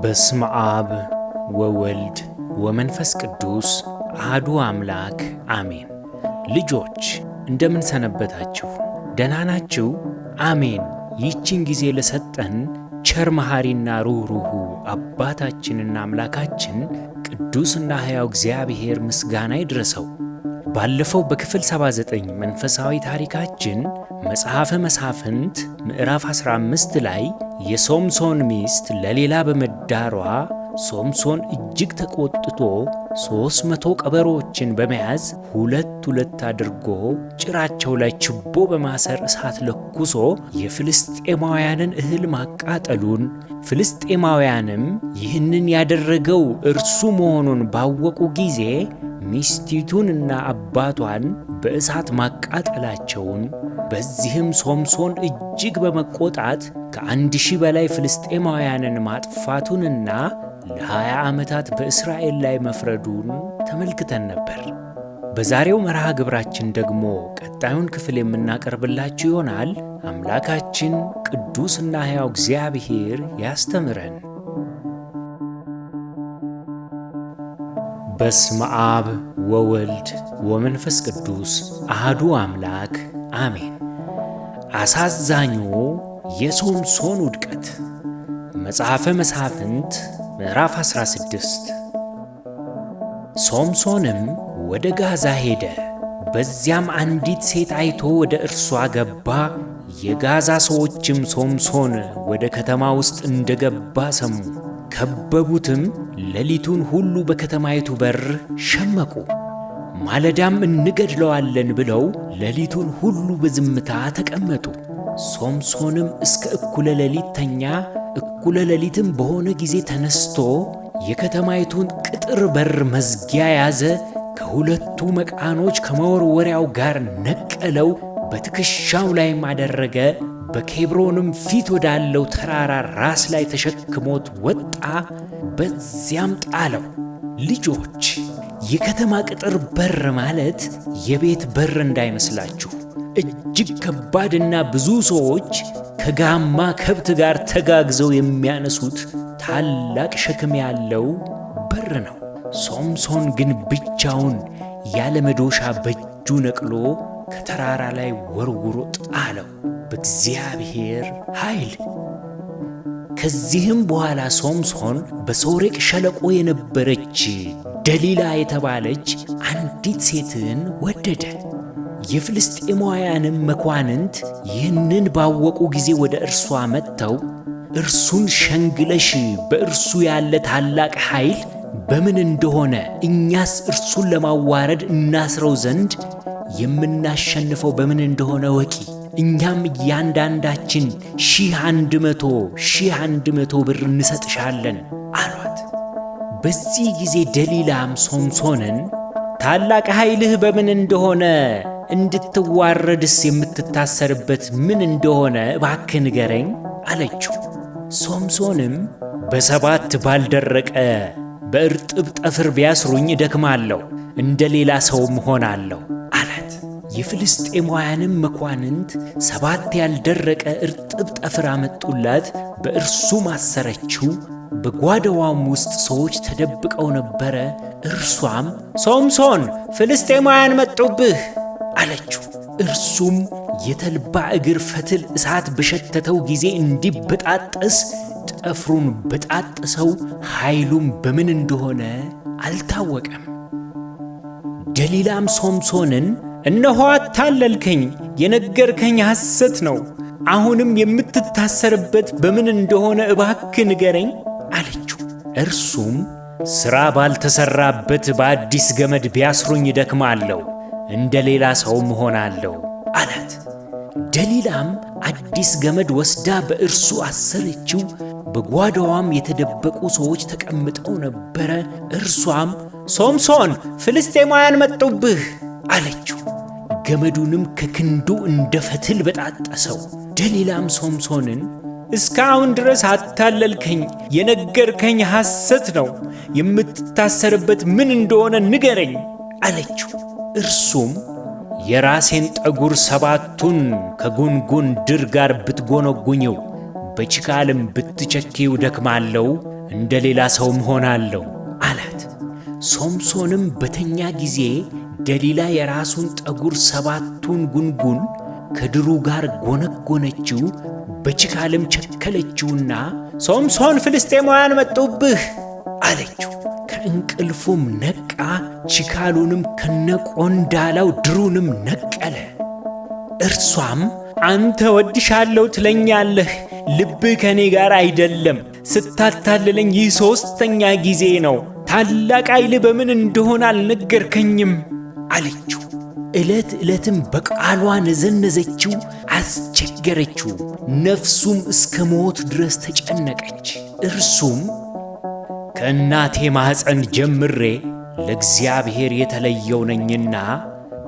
በስመ አብ ወወልድ ወመንፈስ ቅዱስ አሐዱ አምላክ አሜን። ልጆች እንደምን ሰነበታችሁ? ደህና ናችሁ? አሜን። ይህችን ጊዜ ለሰጠን ቸር መሐሪና ሩህሩህ አባታችንና አምላካችን ቅዱስና ሕያው እግዚአብሔር ምስጋና ይድረሰው። ባለፈው በክፍል 79 መንፈሳዊ ታሪካችን መጽሐፈ መሳፍንት ምዕራፍ 15 ላይ የሶምሶን ሚስት ለሌላ በመዳሯ ሶምሶን እጅግ ተቆጥቶ 300 ቀበሮችን በመያዝ ሁለት አድርጎ ጭራቸው ላይ ችቦ በማሰር እሳት ለኩሶ የፍልስጤማውያንን እህል ማቃጠሉን፣ ፍልስጤማውያንም ይህንን ያደረገው እርሱ መሆኑን ባወቁ ጊዜ ሚስቲቱንና አባቷን በእሳት ማቃጠላቸውን፣ በዚህም ሶምሶን እጅግ በመቆጣት ከ1000 በላይ ፍልስጤማውያንን ማጥፋቱንና ለ20 ዓመታት በእስራኤል ላይ መፍረዱን ተመልክተን ነበር። በዛሬው መርሃ ግብራችን ደግሞ ቀጣዩን ክፍል የምናቀርብላችሁ ይሆናል። አምላካችን ቅዱስና ሕያው እግዚአብሔር ያስተምረን። በስመ አብ ወወልድ ወመንፈስ ቅዱስ አሐዱ አምላክ አሜን። አሳዛኙ የሶምሶን ውድቀት። መጽሐፈ መሳፍንት ምዕራፍ 16። ሶምሶንም ወደ ጋዛ ሄደ። በዚያም አንዲት ሴት አይቶ ወደ እርሷ ገባ። የጋዛ ሰዎችም ሶምሶን ወደ ከተማ ውስጥ እንደገባ ሰሙ። ከበቡትም። ሌሊቱን ሁሉ በከተማይቱ በር ሸመቁ። ማለዳም እንገድለዋለን ብለው ሌሊቱን ሁሉ በዝምታ ተቀመጡ። ሶምሶንም እስከ እኩለ ሌሊት ተኛ። እኩለ ሌሊትም በሆነ ጊዜ ተነስቶ የከተማይቱን ቅጥር በር መዝጊያ ያዘ። ከሁለቱ መቃኖች ከመወርወሪያው ጋር ነቀለው፣ በትከሻው ላይም አደረገ። በኬብሮንም ፊት ወዳለው ተራራ ራስ ላይ ተሸክሞት ወጣ፣ በዚያም ጣለው። ልጆች፣ የከተማ ቅጥር በር ማለት የቤት በር እንዳይመስላችሁ። እጅግ ከባድና ብዙ ሰዎች ከጋማ ከብት ጋር ተጋግዘው የሚያነሱት ታላቅ ሸክም ያለው በር ነው። ሶምሶን ግን ብቻውን ያለ መዶሻ በእጁ ነቅሎ ከተራራ ላይ ወርውሮ ጣለው በእግዚአብሔር ኃይል። ከዚህም በኋላ ሶምሶን በሶሬቅ ሸለቆ የነበረች ደሊላ የተባለች አንዲት ሴትን ወደደ። የፍልስጤማውያንም መኳንንት ይህንን ባወቁ ጊዜ ወደ እርሷ መጥተው እርሱን ሸንግለሽ በእርሱ ያለ ታላቅ ኃይል በምን እንደሆነ እኛስ እርሱን ለማዋረድ እናስረው ዘንድ የምናሸንፈው በምን እንደሆነ ወቂ፣ እኛም እያንዳንዳችን 100 ብር እንሰጥሻለን አሏት። በዚህ ጊዜ ደሊላም ሶምሶንን ታላቅ ኃይልህ በምን እንደሆነ እንድትዋረድስ የምትታሰርበት ምን እንደሆነ እባክህ ንገረኝ አለችው። ሶምሶንም በ7 ባልደረቀ በእርጥብ ጠፍር ቢያስሩኝ እደክማለሁ፣ እንደ ሌላ ሰውም ሆናለሁ አላት። የፍልስጤማውያንም መኳንንት 7 ያልደረቀ እርጥብ ጠፍር አመጡላት፣ በእርሱም አሰረችው። በጓዳዋም ውስጥ ሰዎች ተደብቀው ነበረ። እርሷም ሶምሶን ፍልስጤማውያን መጡብህ አለችው። እርሱም የተልባ እግር ፈትል እሳት በሸተተው ጊዜ እንዲበጣጠስ ጠፍሩን በጣጠሰው፣ ኃይሉም በምን እንደሆነ አልታወቀም። ደሊላም ሶምሶንን እነሆ አታለልከኝ፣ የነገርከኝ ሐሰት ነው። አሁንም የምትታሰርበት በምን እንደሆነ እባክህ ንገረኝ አለችው። እርሱም ሥራ ባልተሠራበት በአዲስ ገመድ ቢያስሩኝ እደክማለሁ፣ እንደ ሌላ ሰውም እሆናለሁ አላት። ደሊላም አዲስ ገመድ ወስዳ በእርሱ አሰረችው። በጓዳዋም የተደበቁ ሰዎች ተቀምጠው ነበረ። እርሷም ሶምሶን ፍልስጤማውያን መጡብህ አለችው። ገመዱንም ከክንዱ እንደ ፈትል በጣጠሰው። ደሊላም ሶምሶንን እስካሁን ድረስ አታለልከኝ፣ የነገርከኝ ሐሰት ነው፣ የምትታሰርበት ምን እንደሆነ ንገረኝ አለችው። እርሱም የራሴን ጠጉር 7ቱን ከጉንጉን ድር ጋር ብትጎነጉኘው በችካልም ብትቸኪው ደክማለሁ፣ እንደ ሌላ ሰውም ሆናለሁ አላት። ሶምሶንም በተኛ ጊዜ ደሊላ የራሱን ጠጉር 7ቱን ጉንጉን ከድሩ ጋር ጎነጎነችው፣ በችካልም ቸከለችውና ሶምሶን ፍልስጤማውያን መጡብህ አለችው። ከእንቅልፉም ነቃ፣ ችካሉንም ከነቆንዳላው ድሩንም ነቀለ። እርሷም አንተ ወድሻለሁ ትለኛለህ፣ ልብህ ከኔ ጋር አይደለም። ስታታልለኝ ይህ 3ኛ ጊዜ ነው። ታላቅ ኃይል በምን እንደሆነ አልነገርከኝም አለችው። ዕለት ዕለትም በቃሏ ነዘነዘችው፣ አስቸገረችው። ነፍሱም እስከ ሞት ድረስ ተጨነቀች። እርሱም ከእናቴ ማኅፀን ጀምሬ ለእግዚአብሔር የተለየው ነኝና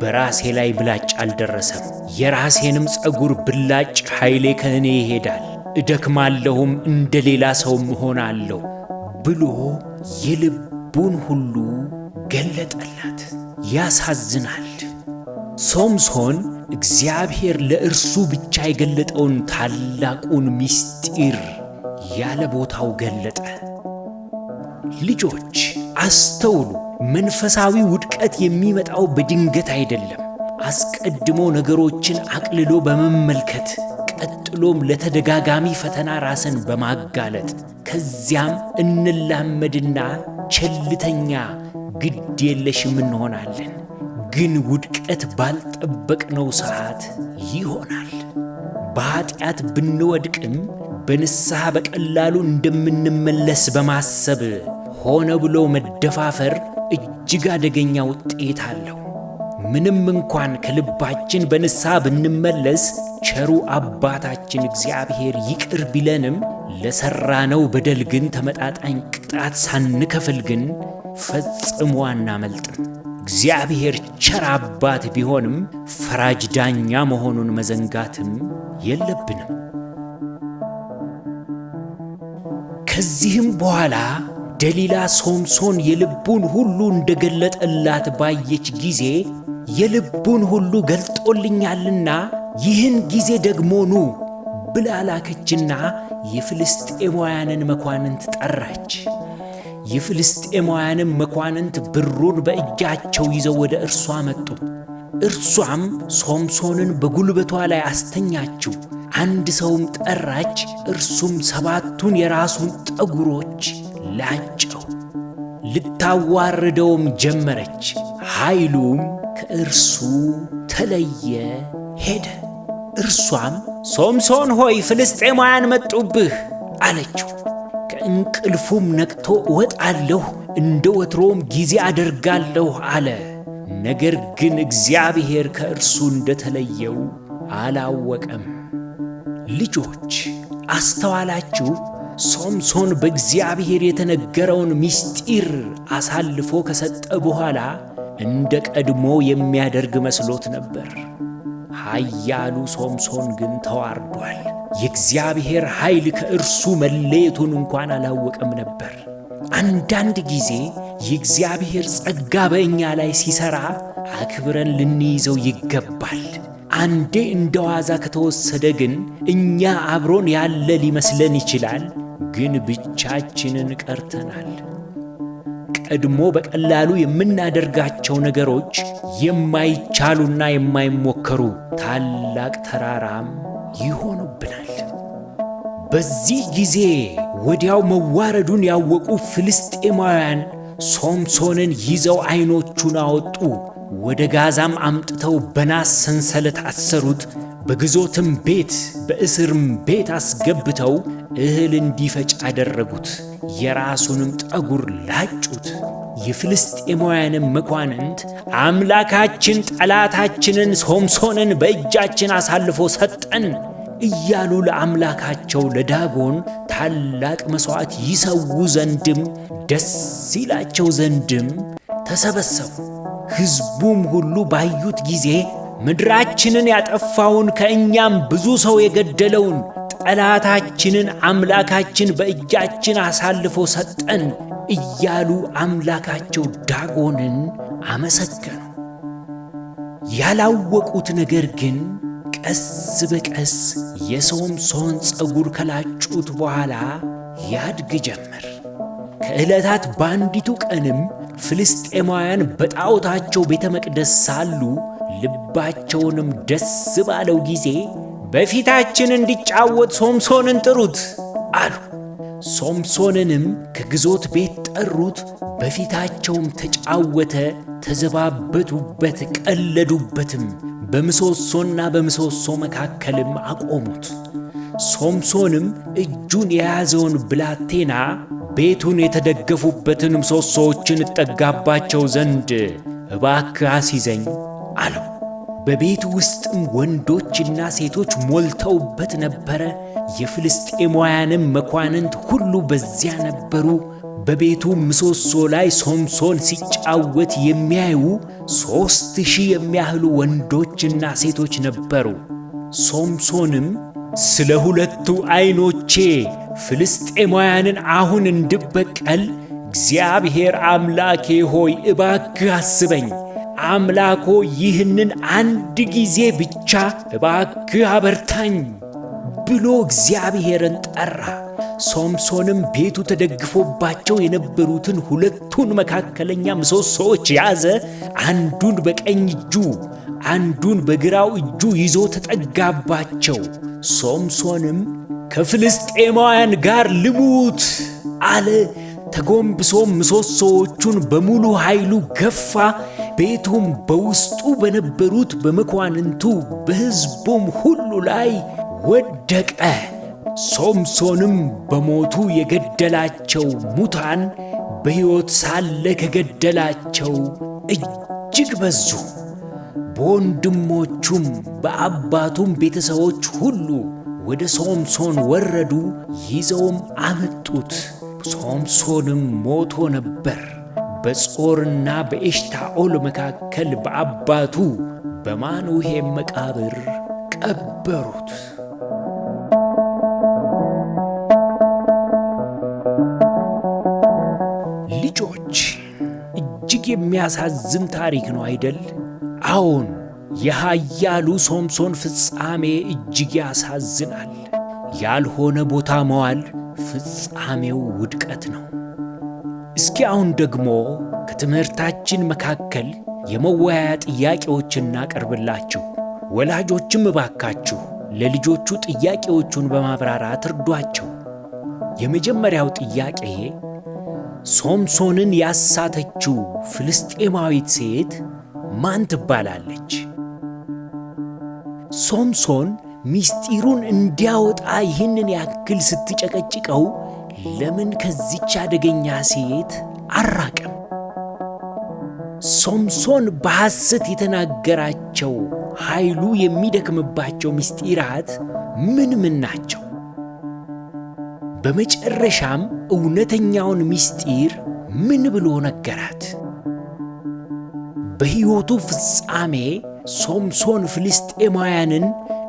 በራሴ ላይ ምላጭ አልደረሰም። የራሴንም ፀጉር ብላጭ ኃይሌ ከእኔ ይሄዳል፣ እደክማለሁም፣ እንደ ሌላ ሰውም እሆናለሁ ብሎ የልቡን ሁሉ ገለጠላት። ያሳዝናል። ሶምሶን እግዚአብሔር ለእርሱ ብቻ የገለጠውን ታላቁን ምስጢር ያለ ቦታው ገለጠ። ልጆች አስተውሉ። መንፈሳዊ ውድቀት የሚመጣው በድንገት አይደለም። አስቀድሞ ነገሮችን አቅልሎ በመመልከት ቀጥሎም ለተደጋጋሚ ፈተና ራስን በማጋለጥ ከዚያም እንላመድና ቸልተኛ ግድ የለሽም እንሆናለን። ግን ውድቀት ባልጠበቅነው ሰዓት ይሆናል። በኃጢአት ብንወድቅም በንስሐ በቀላሉ እንደምንመለስ በማሰብ ሆነ ብሎ መደፋፈር እጅግ አደገኛ ውጤት አለው። ምንም እንኳን ከልባችን በንስሐ ብንመለስ ቸሩ አባታችን እግዚአብሔር ይቅር ቢለንም ለሰራነው በደል ግን ተመጣጣኝ ቅጣት ሳንከፍል ግን ፈጽሞ አናመልጥም። እግዚአብሔር ቸር አባት ቢሆንም ፈራጅ ዳኛ መሆኑን መዘንጋትም የለብንም። ከዚህም በኋላ ደሊላ ሶምሶን የልቡን ሁሉ እንደገለጠላት ባየች ጊዜ የልቡን ሁሉ ገልጦልኛልና ይህን ጊዜ ደግሞ ኑ ብላ ላከችና የፍልስጤማውያንን መኳንንት ጠራች። የፍልስጤማውያንም መኳንንት ብሩን በእጃቸው ይዘው ወደ እርሷ መጡ። እርሷም ሶምሶንን በጉልበቷ ላይ አስተኛችው። አንድ ሰውም ጠራች። እርሱም 7ቱን የራሱን ጠጉሮች ላጨው። ልታዋርደውም ጀመረች። ኃይሉም ከእርሱ ተለየ፣ ሄደ። እርሷም ሶምሶን ሆይ ፍልስጤማውያን መጡብህ አለችው። ከእንቅልፉም ነቅቶ እወጣለሁ፣ እንደ ወትሮም ጊዜ አደርጋለሁ አለ። ነገር ግን እግዚአብሔር ከእርሱ እንደተለየው አላወቀም። ልጆች አስተዋላችሁ? ሶምሶን በእግዚአብሔር የተነገረውን ምስጢር አሳልፎ ከሰጠ በኋላ እንደ ቀድሞ የሚያደርግ መስሎት ነበር። ኃያሉ ሶምሶን ግን ተዋርዷል። የእግዚአብሔር ኃይል ከእርሱ መለየቱን እንኳን አላወቀም ነበር። አንዳንድ ጊዜ የእግዚአብሔር ጸጋ በእኛ ላይ ሲሰራ አክብረን ልንይዘው ይገባል። አንዴ እንደ ዋዛ ከተወሰደ ግን እኛ አብሮን ያለ ሊመስለን ይችላል፣ ግን ብቻችንን ቀርተናል። ቀድሞ በቀላሉ የምናደርጋቸው ነገሮች የማይቻሉና የማይሞከሩ ታላቅ ተራራም ይሆኑብናል። በዚህ ጊዜ ወዲያው መዋረዱን ያወቁ ፍልስጤማውያን ሶምሶንን ይዘው ዓይኖቹን አወጡ። ወደ ጋዛም አምጥተው በናስ ሰንሰለት አሰሩት። በግዞትም ቤት በእስርም ቤት አስገብተው እህል እንዲፈጭ አደረጉት። የራሱንም ጠጉር ላጩት። የፍልስጤማውያንም መኳንንት አምላካችን ጠላታችንን ሶምሶንን በእጃችን አሳልፎ ሰጠን፣ እያሉ ለአምላካቸው ለዳጎን ታላቅ መሥዋዕት ይሰዉ ዘንድም ደስ ይላቸው ዘንድም ተሰበሰቡ። ሕዝቡም ሁሉ ባዩት ጊዜ ምድራችንን ያጠፋውን ከእኛም ብዙ ሰው የገደለውን ጠላታችንን አምላካችን በእጃችን አሳልፎ ሰጠን እያሉ አምላካቸው ዳጎንን አመሰገኑ። ያላወቁት ነገር ግን ቀስ በቀስ የሶምሶን ፀጉር ከላጩት በኋላ ያድግ ጀመር። ከዕለታት በአንዲቱ ቀንም ፍልስጤማውያን በጣዖታቸው ቤተ መቅደስ ሳሉ ልባቸውንም ደስ ባለው ጊዜ በፊታችን እንዲጫወት ሶምሶንን ጥሩት አሉ። ሶምሶንንም ከግዞት ቤት ጠሩት። በፊታቸውም ተጫወተ፣ ተዘባበቱበት፣ ቀለዱበትም። በምሰሶና በምሰሶ መካከልም አቆሙት። ሶምሶንም እጁን የያዘውን ብላቴና ቤቱን የተደገፉበትን ምሰሶዎችን እጠጋባቸው ዘንድ እባክህ አስይዘኝ አለው። በቤቱ ውስጥም ወንዶችና ሴቶች ሞልተውበት ነበረ። የፍልስጤማውያንም መኳንንት ሁሉ በዚያ ነበሩ። በቤቱ ምሰሶ ላይ ሶምሶን ሲጫወት የሚያዩ 3,000 የሚያህሉ ወንዶችና ሴቶች ነበሩ። ሶምሶንም ስለ ሁለቱ ዓይኖቼ ፍልስጤማውያንን አሁን እንድበቀል እግዚአብሔር አምላኬ ሆይ እባክህ አስበኝ፣ አምላኮ ይህንን አንድ ጊዜ ብቻ እባክህ አበርታኝ ብሎ እግዚአብሔርን ጠራ። ሶምሶንም ቤቱ ተደግፎባቸው የነበሩትን ሁለቱን መካከለኛ ምሰሶዎች ያዘ። አንዱን በቀኝ እጁ አንዱን በግራው እጁ ይዞ ተጠጋባቸው። ሶምሶንም ከፍልስጤማውያን ጋር ልሙት አለ። ተጎንብሶም ምሰሶዎቹን በሙሉ ኃይሉ ገፋ። ቤቱም በውስጡ በነበሩት በመኳንንቱ በሕዝቡም ሁሉ ላይ ወደቀ። ሶምሶንም በሞቱ የገደላቸው ሙታን በሕይወት ሳለ ከገደላቸው እጅግ በዙ። በወንድሞቹም በአባቱም ቤተሰቦች ሁሉ ወደ ሶምሶን ወረዱ፣ ይዘውም አመጡት። ሶምሶንም ሞቶ ነበር። በጾርና በኤሽታኦል መካከል በአባቱ በማኑሄም መቃብር ቀበሩት። ልጆች፣ እጅግ የሚያሳዝን ታሪክ ነው አይደል? አዎን፣ የኃያሉ ሶምሶን ፍጻሜ እጅግ ያሳዝናል። ያልሆነ ቦታ መዋል ፍጻሜው ውድቀት ነው። እስኪ አሁን ደግሞ ከትምህርታችን መካከል የመወያያ ጥያቄዎችን እናቀርብላችሁ። ወላጆችም እባካችሁ ለልጆቹ ጥያቄዎቹን በማብራራት እርዷቸው። የመጀመሪያው ጥያቄ፣ ሶምሶንን ያሳተችው ፍልስጤማዊት ሴት ማን ትባላለች? ሶምሶን ምስጢሩን እንዲያወጣ ይህንን ያክል ስትጨቀጭቀው ለምን ከዚች አደገኛ ሴት አራቀም? ሶምሶን በሐሰት የተናገራቸው ኃይሉ የሚደክምባቸው ምስጢራት ምን ናቸው? በመጨረሻም እውነተኛውን ምስጢር ምን ብሎ ነገራት? በሕይወቱ ፍጻሜ ሶምሶን ፍልስጤማውያንን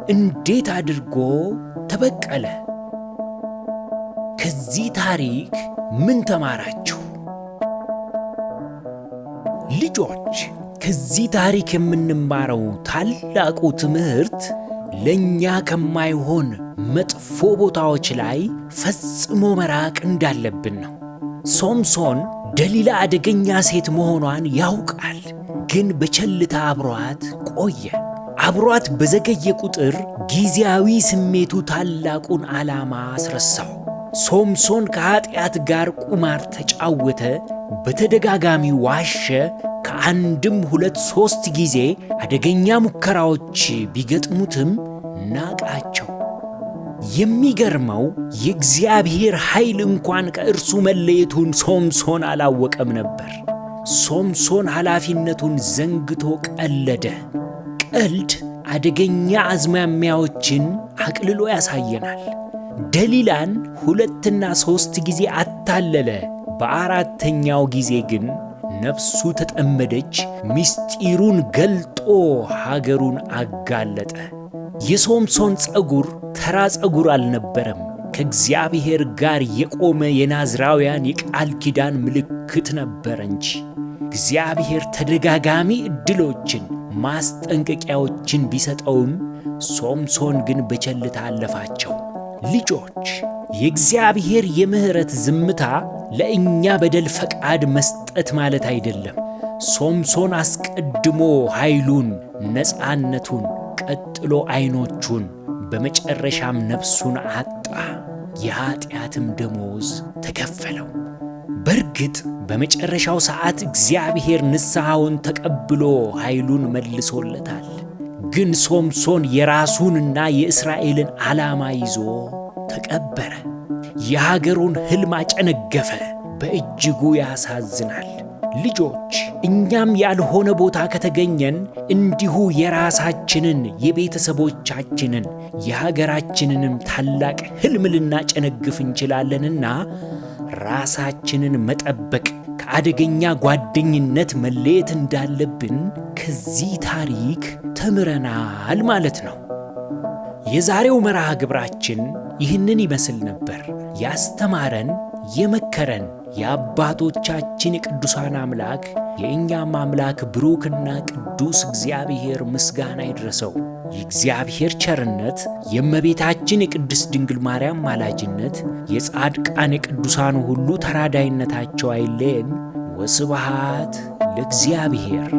እንዴት አድርጎ ተበቀለ? ከዚህ ታሪክ ምን ተማራችሁ? ልጆች፣ ከዚህ ታሪክ የምንማረው ታላቁ ትምህርት ለእኛ ከማይሆን መጥፎ ቦታዎች ላይ ፈጽሞ መራቅ እንዳለብን ነው። ሶምሶን ደሊላ አደገኛ ሴት መሆኗን ያውቃል፣ ግን በቸልታ አብሯት ቆየ። አብሯት በዘገየ ቁጥር ጊዜያዊ ስሜቱ ታላቁን ዓላማ አስረሳው። ሶምሶን ከኃጢአት ጋር ቁማር ተጫወተ፣ በተደጋጋሚ ዋሸ። ከአንድም 2-3 ጊዜ አደገኛ ሙከራዎች ቢገጥሙትም ናቃቸው። የሚገርመው የእግዚአብሔር ኃይል እንኳን ከእርሱ መለየቱን ሶምሶን አላወቀም ነበር። ሶምሶን ኃላፊነቱን ዘንግቶ ቀለደ። ቀልድ አደገኛ አዝማሚያዎችን አቅልሎ ያሳየናል። ደሊላን 2 እና 3 ጊዜ አታለለ። በአራተኛው ጊዜ ግን ነፍሱ ተጠመደች። ምስጢሩን ገልጦ ሀገሩን አጋለጠ። የሶምሶን ጸጉር ተራ ጸጉር አልነበረም። ከእግዚአብሔር ጋር የቆመ የናዝራውያን የቃል ኪዳን ምልክት ነበረ እንጂ። እግዚአብሔር ተደጋጋሚ ዕድሎችን፣ ማስጠንቀቂያዎችን ቢሰጠውም ሶምሶን ግን በቸልታ አለፋቸው። ልጆች፣ የእግዚአብሔር የምሕረት ዝምታ ለእኛ በደል ፈቃድ መስጠት ማለት አይደለም። ሶምሶን አስቀድሞ ኃይሉን፣ ነፃነቱን፣ ቀጥሎ ዐይኖቹን፣ በመጨረሻም ነፍሱን አጣ። የኀጢአትም ደሞዝ ተከፈለው። በርግጥ በመጨረሻው ሰዓት እግዚአብሔር ንስሐውን ተቀብሎ ኃይሉን መልሶለታል። ግን ሶምሶን የራሱንና የእስራኤልን ዓላማ ይዞ ተቀበረ። የሀገሩን ሕልም አጨነገፈ። በእጅጉ ያሳዝናል። ልጆች፣ እኛም ያልሆነ ቦታ ከተገኘን እንዲሁ የራሳችንን፣ የቤተሰቦቻችንን፣ የሀገራችንንም ታላቅ ሕልም ልናጨነግፍ እንችላለንና ራሳችንን መጠበቅ፣ ከአደገኛ ጓደኝነት መለየት እንዳለብን ከዚህ ታሪክ ተምረናል ማለት ነው። የዛሬው መርሃ ግብራችን ይህንን ይመስል ነበር። ያስተማረን የመከረን የአባቶቻችን የቅዱሳን አምላክ የእኛም አምላክ ብሩክና ቅዱስ እግዚአብሔር ምስጋና ይድረሰው። የእግዚአብሔር ቸርነት፣ የእመቤታችን የቅድስት ድንግል ማርያም ማላጅነት፣ የጻድቃን የቅዱሳኑ ሁሉ ተራዳይነታቸው አይለየን። ወስብሐት ለእግዚአብሔር።